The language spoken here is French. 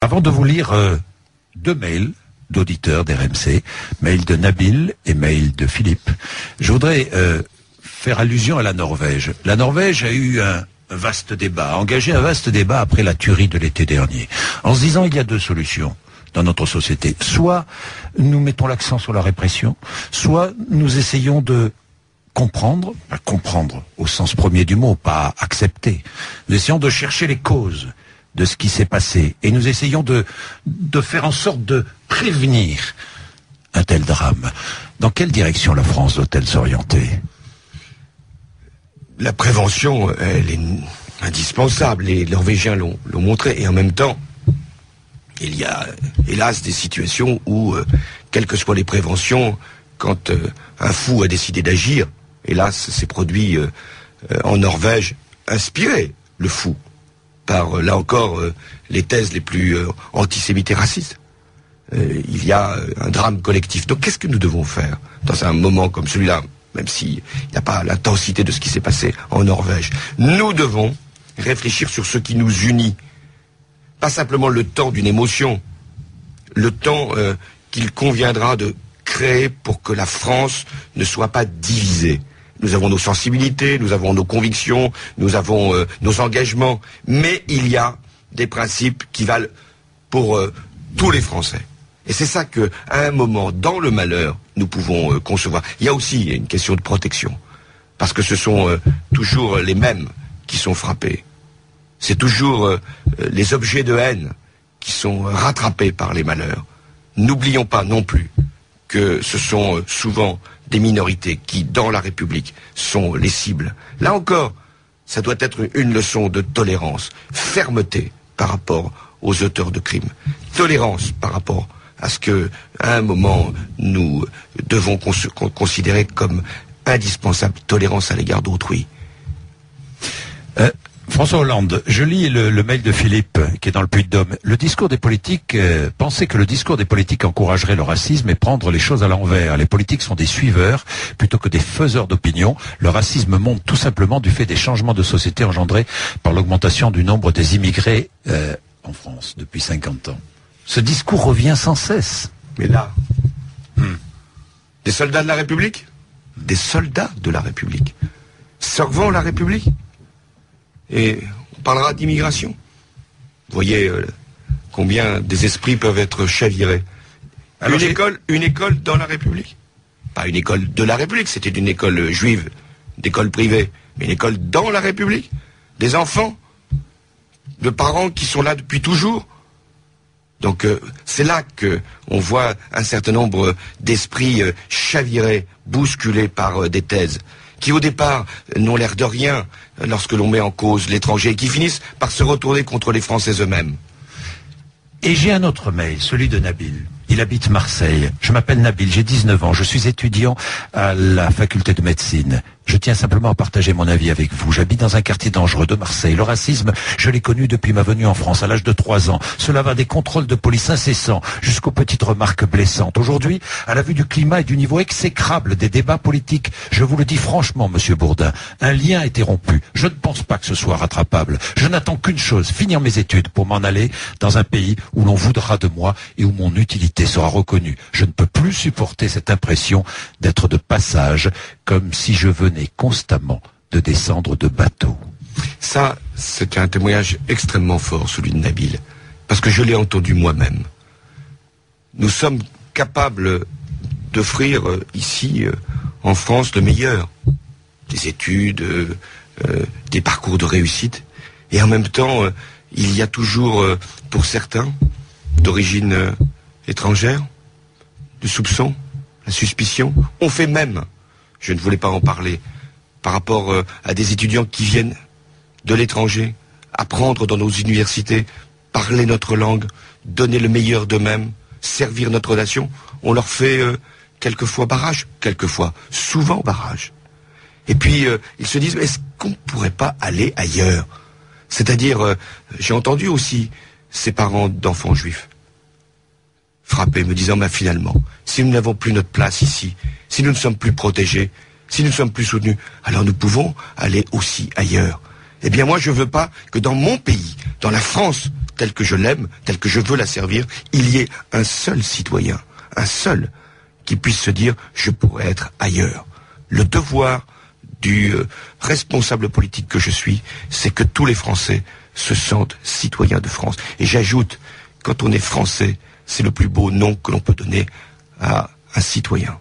Avant de vous lire deux mails d'auditeurs d'RMC, mail de Nabil et mail de Philippe, je voudrais faire allusion à la Norvège. La Norvège a eu un vaste débat, a engagé un vaste débat après la tuerie de l'été dernier, en se disant il y a deux solutions dans notre société. Soit nous mettons l'accent sur la répression, soit nous essayons de comprendre au sens premier du mot, pas accepter. Nous essayons de chercher les causes de ce qui s'est passé et nous essayons de faire en sorte de prévenir un tel drame. Dans quelle direction la France doit-elle s'orienter ? La prévention, elle est indispensable. Les Norvégiens l'ont montré. Et en même temps, il y a hélas des situations où, quelles que soient les préventions, quand un fou a décidé d'agir, hélas, c'est produit en Norvège, inspiré, le fou, par, là encore, les thèses les plus antisémites et racistes. Il y a un drame collectif. Donc qu'est-ce que nous devons faire dans un moment comme celui-là, même s'il n'y a pas l'intensité de ce qui s'est passé en Norvège? Nous devons réfléchir sur ce qui nous unit. Pas simplement le temps d'une émotion, le temps qu'il conviendra de créer pour que la France ne soit pas divisée. Nous avons nos sensibilités, nous avons nos convictions, nous avons nos engagements, mais il y a des principes qui valent pour tous les Français. Et c'est ça que, à un moment, dans le malheur, nous pouvons concevoir. Il y a aussi une question de protection, parce que ce sont toujours les mêmes qui sont frappés. C'est toujours les objets de haine qui sont rattrapés par les malheurs. N'oublions pas non plus que ce sont souvent des minorités qui, dans la République, sont les cibles. Là encore, ça doit être une leçon de tolérance, fermeté par rapport aux auteurs de crimes, tolérance par rapport à ce que, à un moment, nous devons considérer comme indispensable, tolérance à l'égard d'autrui. François Hollande, je lis le mail de Philippe qui est dans le Puy-de-Dôme. Le discours des politiques, pensez que le discours des politiques encouragerait le racisme et prendre les choses à l'envers. Les politiques sont des suiveurs plutôt que des faiseurs d'opinion. Le racisme monte tout simplement du fait des changements de société engendrés par l'augmentation du nombre des immigrés en France depuis 50 ans. Ce discours revient sans cesse. Mais là, des soldats de la République, des soldats de la République, servant la République. Et on parlera d'immigration. Vous voyez combien des esprits peuvent être chavirés. Alors une école dans la République. Pas une école de la République, c'était une école juive, d'école privée, mais une école dans la République. Des enfants, de parents qui sont là depuis toujours. Donc c'est là que on voit un certain nombre d'esprits chavirés, bousculés par des thèses qui au départ n'ont l'air de rien lorsque l'on met en cause l'étranger et qui finissent par se retourner contre les Français eux-mêmes. Et j'ai un autre mail, celui de Nabil. Il habite Marseille. Je m'appelle Nabil, j'ai 19 ans, je suis étudiant à la faculté de médecine. Je tiens simplement à partager mon avis avec vous. J'habite dans un quartier dangereux de Marseille. Le racisme, je l'ai connu depuis ma venue en France à l'âge de 3 ans. Cela va des contrôles de police incessants jusqu'aux petites remarques blessantes. Aujourd'hui, à la vue du climat et du niveau exécrable des débats politiques, je vous le dis franchement, monsieur Bourdin, un lien a été rompu. Je ne pense pas que ce soit rattrapable. Je n'attends qu'une chose, finir mes études pour m'en aller dans un pays où l'on voudra de moi et où mon utilité sera reconnue. Je ne peux plus supporter cette impression d'être de passage, comme si je venais constamment de descendre de bateau. Ça, c'est un témoignage extrêmement fort, celui de Nabil, parce que je l'ai entendu moi-même. Nous sommes capables d'offrir ici, en France, le meilleur. Des études, des parcours de réussite, et en même temps, il y a toujours, pour certains, d'origine étrangère, du soupçon, la suspicion. On fait même, je ne voulais pas en parler, par rapport à des étudiants qui viennent de l'étranger, apprendre dans nos universités, parler notre langue, donner le meilleur d'eux-mêmes, servir notre nation. On leur fait quelquefois barrage, quelquefois, souvent barrage. Et puis, ils se disent, est-ce qu'on ne pourrait pas aller ailleurs? C'est-à-dire, j'ai entendu aussi ces parents d'enfants juifs frappés, me disant, mais finalement, si nous n'avons plus notre place ici, si nous ne sommes plus protégés, si nous ne sommes plus soutenus, alors nous pouvons aller aussi ailleurs. Eh bien moi je ne veux pas que dans mon pays, dans la France telle que je l'aime, telle que je veux la servir, il y ait un seul citoyen, un seul, qui puisse se dire « je pourrais être ailleurs ». Le devoir du responsable politique que je suis, c'est que tous les Français se sentent citoyens de France. Et j'ajoute, quand on est Français, c'est le plus beau nom que l'on peut donner à un citoyen.